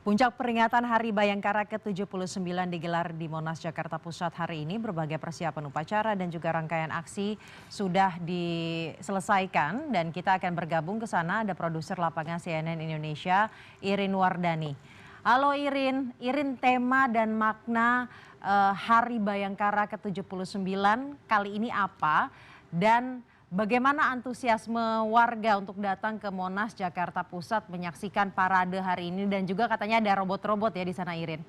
Puncak peringatan Hari Bayangkara ke-79 digelar di Monas, Jakarta Pusat hari ini. Berbagai persiapan upacara dan juga rangkaian aksi sudah diselesaikan. Dan kita akan bergabung ke sana, ada produser lapangan CNN Indonesia, Irin Wardani. Halo Irin, tema dan makna Hari Bayangkara ke-79 kali ini apa? Dan bagaimana antusiasme warga untuk datang ke Monas, Jakarta Pusat menyaksikan parade hari ini dan juga katanya ada robot-robot ya di sana, Irin?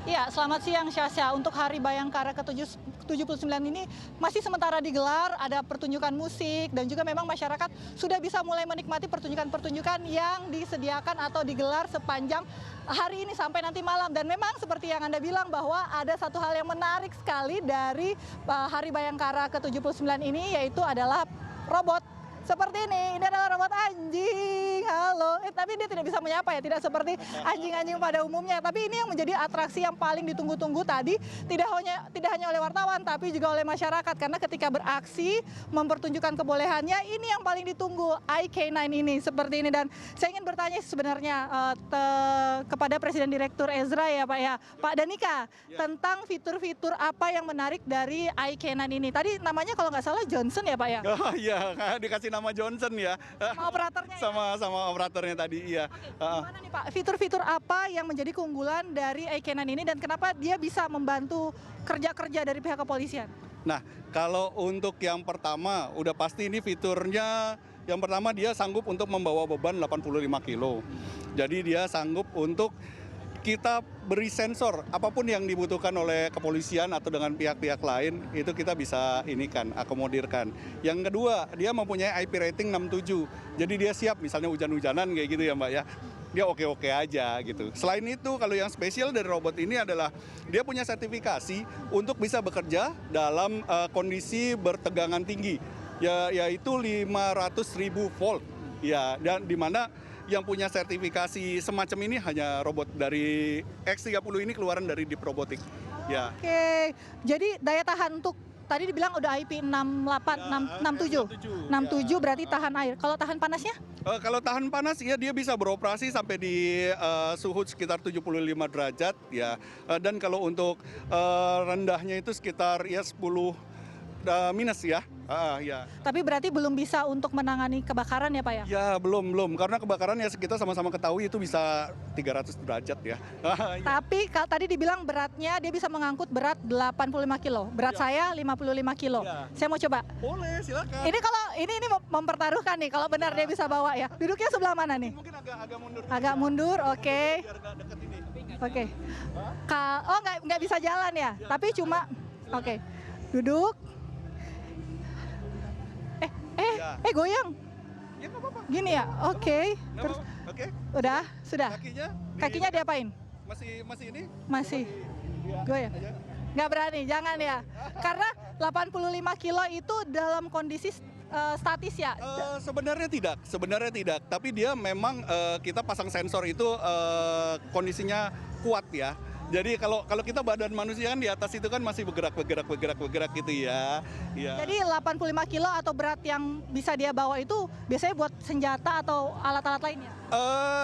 Ya, selamat siang Syasha. Untuk Hari Bayangkara ke-79 ini masih sementara digelar, ada pertunjukan musik dan juga memang masyarakat sudah bisa mulai menikmati pertunjukan-pertunjukan yang disediakan atau digelar sepanjang hari ini sampai nanti malam. Dan memang seperti yang Anda bilang bahwa ada satu hal yang menarik sekali dari Hari Bayangkara ke-79 ini, yaitu adalah robot. Seperti ini adalah robot anjing. Halo, tapi dia tidak bisa menyapa ya, tidak seperti anjing-anjing pada umumnya. Tapi ini yang menjadi atraksi yang paling ditunggu-tunggu tadi, tidak hanya oleh wartawan, tapi juga oleh masyarakat. Karena ketika beraksi, mempertunjukkan kebolehannya, ini yang paling ditunggu, iK9 ini, seperti ini. Dan saya ingin bertanya sebenarnya kepada Presiden Direktur Ezra ya Pak ya, Pak Danika, tentang fitur-fitur apa yang menarik dari iK9 ini. Tadi namanya kalau nggak salah Johnson ya Pak ya? Oh iya, dikasih nama Johnson ya. Sama operatornya sama operatornya tadi, iya. Oke, gimana nih Pak, fitur-fitur apa yang menjadi keunggulan dari iK9 ini dan kenapa dia bisa membantu kerja-kerja dari pihak kepolisian? Nah, kalau untuk yang pertama, udah pasti ini fiturnya, yang pertama dia sanggup untuk membawa beban 85 kilo. Jadi dia sanggup untuk kita beri sensor, apapun yang dibutuhkan oleh kepolisian atau dengan pihak-pihak lain, itu kita bisa akomodirkan. Yang kedua, dia mempunyai IP rating 67, jadi dia siap misalnya hujan-hujanan kayak gitu ya Mbak ya. Dia oke-oke aja gitu. Selain itu, kalau yang spesial dari robot ini adalah dia punya sertifikasi untuk bisa bekerja dalam kondisi bertegangan tinggi, yaitu 500.000 volt. Ya, dan di mana yang punya sertifikasi semacam ini hanya robot dari X30 ini keluaran dari Deep Robotics. Ya. Oke, jadi daya tahan untuk tadi dibilang udah IP68, Ya, 67 berarti tahan air. Kalau tahan panasnya? Kalau tahan panas ya dia bisa beroperasi sampai di suhu sekitar 75 derajat ya. Dan kalau untuk rendahnya itu sekitar ya 10 minus ya. Ya. Tapi berarti belum bisa untuk menangani kebakaran ya Pak ya? Ya belum, karena kebakaran ya kita sama-sama ketahui itu bisa 300 derajat ya. Ya. Tapi tadi dibilang beratnya dia bisa mengangkut berat 85 kilo, berat saya 55 kilo. Ya. Saya mau coba. Boleh, silakan. Ini kalau ini mempertaruhkan nih, kalau benar dia bisa bawa ya. Duduknya sebelah mana nih? Mungkin agak mundur. Agak mundur, oke. Biar nggak deket ini. Oke. Oh nggak bisa jalan ya, tapi cuma oke. Duduk. Goyang. Ya nggak apa-apa. Gini ya, oke. Terus, oke. Udah, sudah. Kakinya diapain? Masih ini? Masih. Goyang. Nggak berani, jangan ya. Karena 85 kilo itu dalam kondisi statis ya? Sebenarnya tidak. Tapi dia memang kita pasang sensor itu kondisinya kuat ya. Jadi kalau kita badan manusia kan di atas itu kan masih bergerak gitu ya. Ya. Jadi 85 kilo atau berat yang bisa dia bawa itu biasanya buat senjata atau alat-alat lainnya?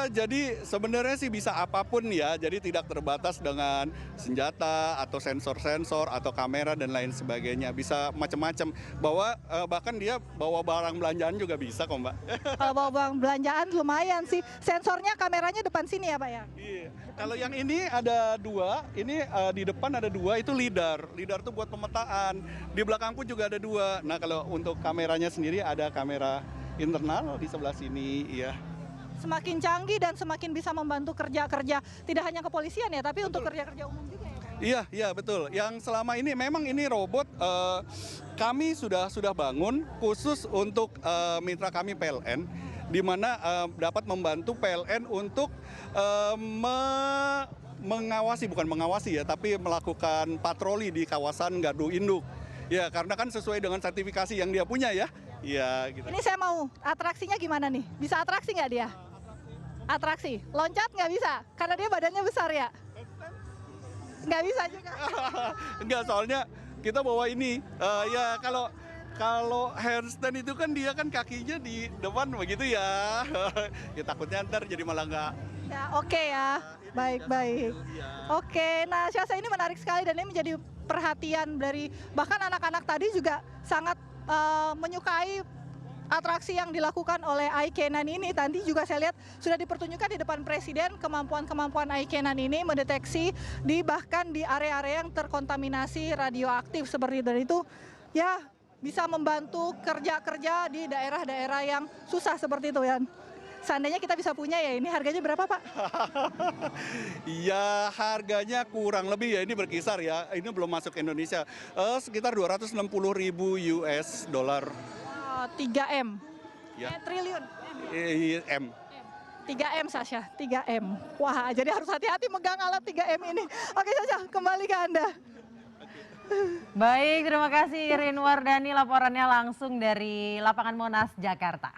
Jadi sebenarnya sih bisa apapun ya. Jadi tidak terbatas dengan senjata atau sensor-sensor atau kamera dan lain sebagainya. Bisa macam-macam. Bahkan dia bawa barang belanjaan juga bisa kok Mbak. Kalau bawa barang belanjaan lumayan sih. Sensornya kameranya depan sini ya Pak ya? Iya. Kalau yang ini ada dua, ini di depan ada dua, itu LiDAR. LiDAR itu buat pemetaan. Di belakang pun juga ada dua. Nah kalau untuk kameranya sendiri ada kamera internal di sebelah sini, iya. Semakin canggih dan semakin bisa membantu kerja-kerja tidak hanya kepolisian ya, tapi Betul. untuk kerja-kerja umum juga ya Pak? Iya betul. Yang selama ini memang ini robot kami sudah bangun khusus untuk mitra kami PLN, di mana dapat membantu PLN untuk bukan mengawasi ya, tapi melakukan patroli di kawasan gardu induk. Ya, karena kan sesuai dengan sertifikasi yang dia punya ya. Iya, gitu. Ini saya mau, atraksinya gimana nih? Bisa atraksi nggak dia? Atraksi? Loncat nggak bisa? Karena dia badannya besar ya? Nggak bisa juga? Enggak, soalnya kita bawa ini. Ya, Kalau handstand itu kan dia kan kakinya di depan begitu ya. Ya takutnya ntar jadi malah nggak. Ya, oke ya. Baik. Oke, nah Syahsa ini menarik sekali dan ini menjadi perhatian dari bahkan anak-anak tadi juga sangat menyukai atraksi yang dilakukan oleh iCanon ini. Tadi juga saya lihat sudah dipertunjukkan di depan Presiden kemampuan iCanon ini mendeteksi bahkan di area-area yang terkontaminasi radioaktif seperti itu. Dan itu ya bisa membantu kerja-kerja di daerah-daerah yang susah seperti itu ya. Seandainya kita bisa punya ya, ini harganya berapa Pak? Ya harganya kurang lebih ya, ini berkisar ya, ini belum masuk Indonesia, sekitar 260.000 US dollar. 3M, Ya. triliun. M. 3M Sasha, 3M. Wah, jadi harus hati-hati megang alat 3M ini. Oke Sasha, kembali ke Anda. Baik, terima kasih Irin Wardani laporannya langsung dari lapangan Monas, Jakarta.